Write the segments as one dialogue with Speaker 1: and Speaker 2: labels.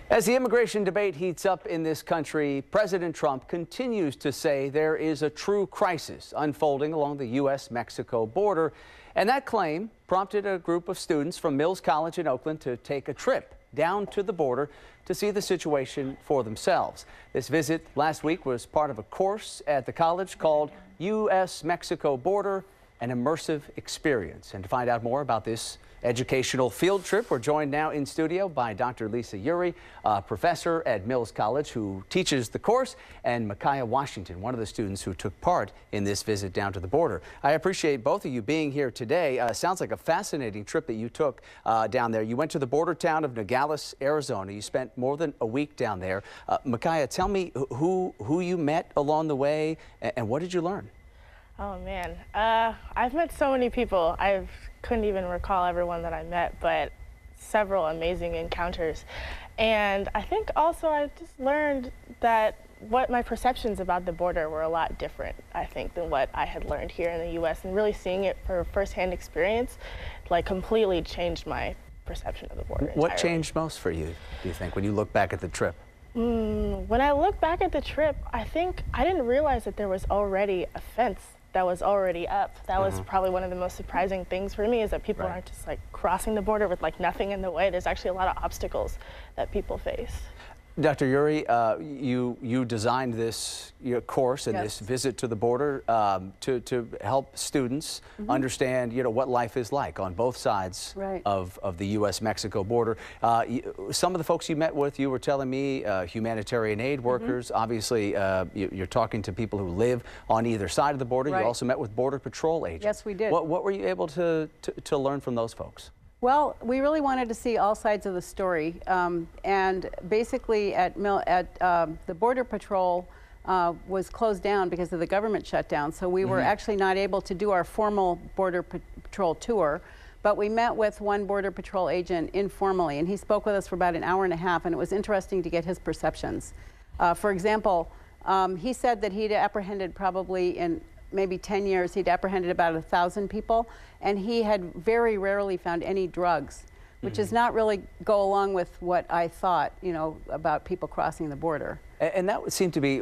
Speaker 1: As the immigration debate heats up in this country, President Trump continues to say there is a true crisis unfolding along the U.S. Mexico border. And that claim prompted a group of students from Mills College in Oakland to take a trip down to the border to see the situation for themselves. This visit last week was part of a course at the college called U.S. Mexico Border, an immersive experience. And to find out more about this educational field trip, we're joined now in studio by Dr. Lisa Uri, a professor at Mills College who teaches the course, and Micaiah Washington, one of the students who took part in this visit down to the border. I appreciate both of you being here today. Sounds like a fascinating trip that you took down there. You went to the border town of Nogales, Arizona. You spent more than a week down there. Micaiah, tell me who you met along the way and what did you learn?
Speaker 2: Oh man, I've met so many people. I couldn't even recall everyone that I met, but several amazing encounters. And I think also I just learned that what my perceptions about the border were a lot different, I think, than what I had learned here in the U.S. And really seeing it for firsthand experience, like, completely changed my perception of the border.
Speaker 1: What changed most for you, do you think, when you look back at the trip?
Speaker 2: When I look back at the trip, I think I didn't realize that there was already a fence that was already up. That was probably one of the most surprising things for me, is that people aren't just like crossing the border with like nothing in the way. There's actually a lot of obstacles that people face.
Speaker 1: Dr. Uri, you designed this course and this visit to the border to help students understand, what life is like on both sides of the U.S. Mexico border. Some of the folks you met with, you were telling me, humanitarian aid workers. Obviously, you're talking to people who live on either side of the border. You also met with Border Patrol agents.
Speaker 3: Yes, we did.
Speaker 1: What were you able to learn from those folks?
Speaker 3: Well, we really wanted to see all sides of the story, and basically the Border Patrol was closed down because of the government shutdown, so we were actually not able to do our formal Border Patrol tour, but we met with one Border Patrol agent informally, and he spoke with us for about an hour and a half, and it was interesting to get his perceptions. For example, he said that he'd apprehended probably in maybe 10 years, he'd apprehended about 1,000 people, and he had very rarely found any drugs, which does not really go along with what I thought, about people crossing the border.
Speaker 1: And that would seem to be,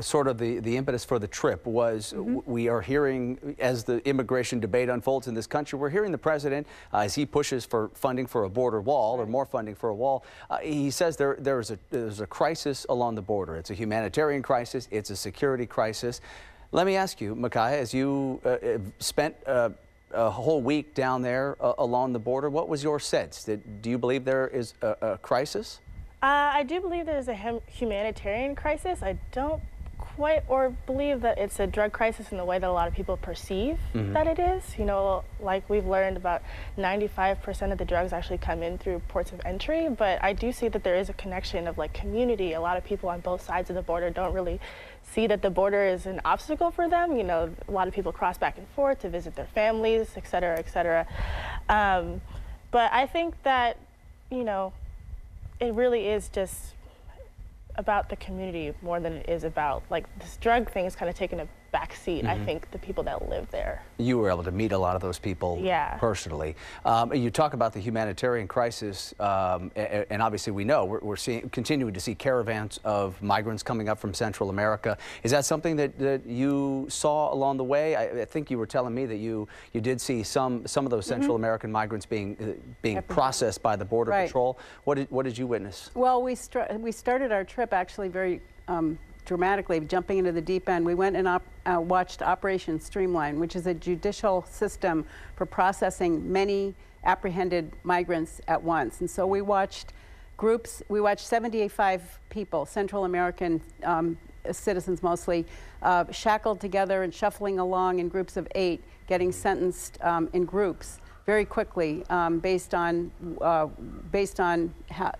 Speaker 1: sort of the impetus for the trip was we are hearing, as the immigration debate unfolds in this country, we're hearing the president, as he pushes for funding for a border wall or more funding for a wall, he says there's a crisis along the border. It's a humanitarian crisis. It's a security crisis. Let me ask you, Micaiah, as you spent a whole week down there along the border, what was your sense? Do you believe there is a crisis?
Speaker 2: I do believe there's a humanitarian crisis. I don't quite believe that it's a drug crisis in the way that a lot of people perceive that it is. Like we've learned, about 95% of the drugs actually come in through ports of entry, but I do see that there is a connection of like community. A lot of people on both sides of the border don't really see that the border is an obstacle for them. A lot of people cross back and forth to visit their families, et cetera, et cetera. But I think that, it really is just about the community more than it is about, like, this drug thing is kind of taking a back seat. I think the people that live there. You
Speaker 1: were able to meet a lot of those people personally. You talk about the humanitarian crisis, and obviously we know we're continuing to see caravans of migrants coming up from Central America. Is that something that you saw along the way? I think you were telling me that you did see some of those Central American migrants being processed by the Border Patrol. What did you witness?
Speaker 3: Well, we started our trip actually very dramatically, jumping into the deep end. We went and watched Operation Streamline, which is a judicial system for processing many apprehended migrants at once. And so we watched 75 people, Central American citizens mostly, shackled together and shuffling along in groups of 8, getting sentenced in groups very quickly based on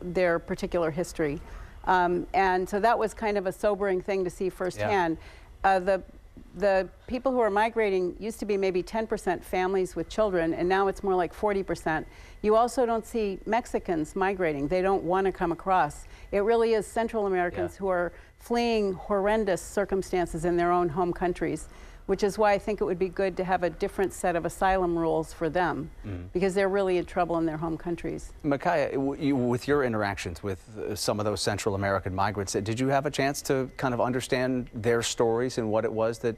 Speaker 3: their particular history. And so that was kind of a sobering thing to see firsthand. The people who are migrating used to be maybe 10% families with children, and now it's more like 40%. You also don't see Mexicans migrating. They don't want to come across. It really is Central Americans who are fleeing horrendous circumstances in their own home countries. which is why I think it would be good to have a different set of asylum rules for them, because they're really in trouble in their home countries.
Speaker 1: Micaiah, with your interactions with some of those Central American migrants, did you have a chance to kind of understand their stories and what it was that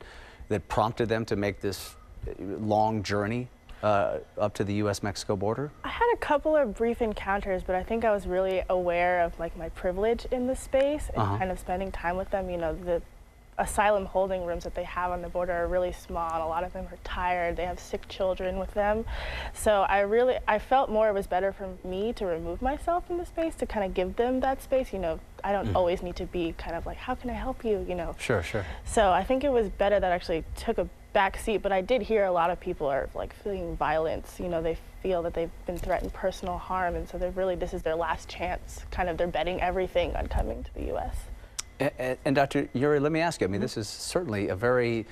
Speaker 1: prompted them to make this long journey up to the U.S. Mexico border?
Speaker 2: I had a couple of brief encounters, but I think I was really aware of like my privilege in the space and kind of spending time with them. You know, the asylum holding rooms that they have on the border are really small, and a lot of them are tired. They have sick children with them. So I felt more it was better for me to remove myself from the space, to kind of give them that space. You know, I don't always need to be kind of like, how can I help you, you know?
Speaker 1: Sure, sure.
Speaker 2: So I think it was better that I actually took a back seat, but I did hear a lot of people are like feeling violence. You know, they feel that they've been threatened personal harm, and so this is their last chance. Kind of they're betting everything on coming to the U.S.
Speaker 1: And Dr. Uri, let me ask you, I mean, this is certainly a very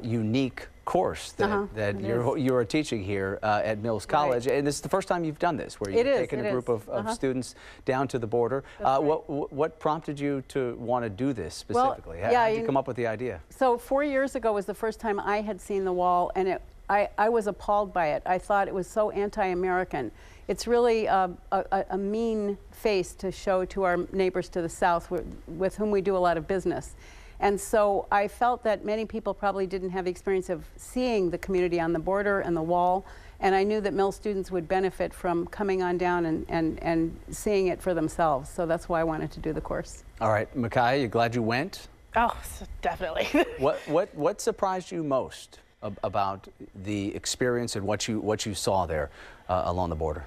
Speaker 1: unique course that you're teaching here at Mills College. And this is the first time you've done this, where you've taken a group of students down to the border. What prompted you to want to do this specifically?
Speaker 3: Well,
Speaker 1: How did you come up with the idea? So
Speaker 3: 4 years ago was the first time I had seen the wall, and I was appalled by it. I thought it was so anti-American. It's really a mean face to show to our neighbors to the south with whom we do a lot of business. And so I felt that many people probably didn't have the experience of seeing the community on the border and the wall, and I knew that Mill students would benefit from coming on down and seeing it for themselves. So that's why I wanted to do the course. All
Speaker 1: right, Micaiah, you glad you went?
Speaker 2: Oh, definitely.
Speaker 1: What surprised you most about the experience and what you saw there along the border?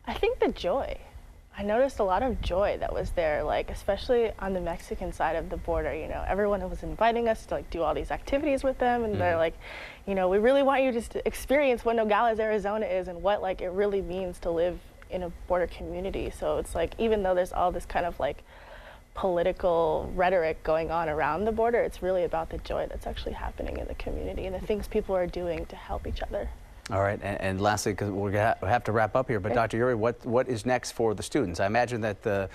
Speaker 2: I think the joy. I noticed a lot of joy that was there, like especially on the Mexican side of the border. You know, everyone was inviting us to like do all these activities with them, and they're like, you know, we really want you to experience what Nogales, Arizona is, and what like it really means to live in a border community. So it's like, even though there's all this kind of like political rhetoric going on around the border, it's really about the joy that's actually happening in the community and the things people are doing to help each other.
Speaker 1: All right, and lastly, because we have to wrap up here, but Dr. Uri, what is next for the students? I imagine that the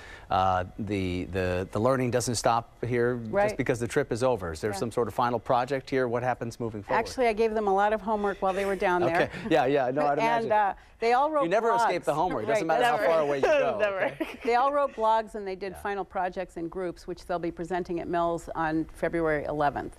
Speaker 1: learning doesn't stop here just because the trip is over. Is there some sort of final project here? What happens moving forward?
Speaker 3: Actually, I gave them a lot of homework while they were down there.
Speaker 1: Okay, yeah, no, I'd imagine.
Speaker 3: And they all wrote blogs.
Speaker 1: You never escape the homework. It doesn't matter how far away you go. Okay?
Speaker 3: They all wrote blogs, and they did final projects in groups, which they'll be presenting at Mills on February 11th.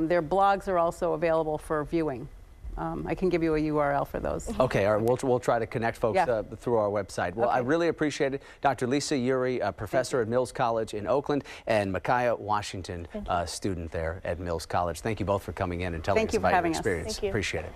Speaker 3: Their blogs are also available for viewing. I can give you a URL for those.
Speaker 1: Okay, all right, we'll try to connect folks through our website. Well, I really appreciate it. Dr. Lisa Uri, professor at Mills College in Oakland, and Micaiah Washington, student there at Mills College. Thank you both for coming in and telling us about your experience.
Speaker 2: Thank you.
Speaker 1: Appreciate it.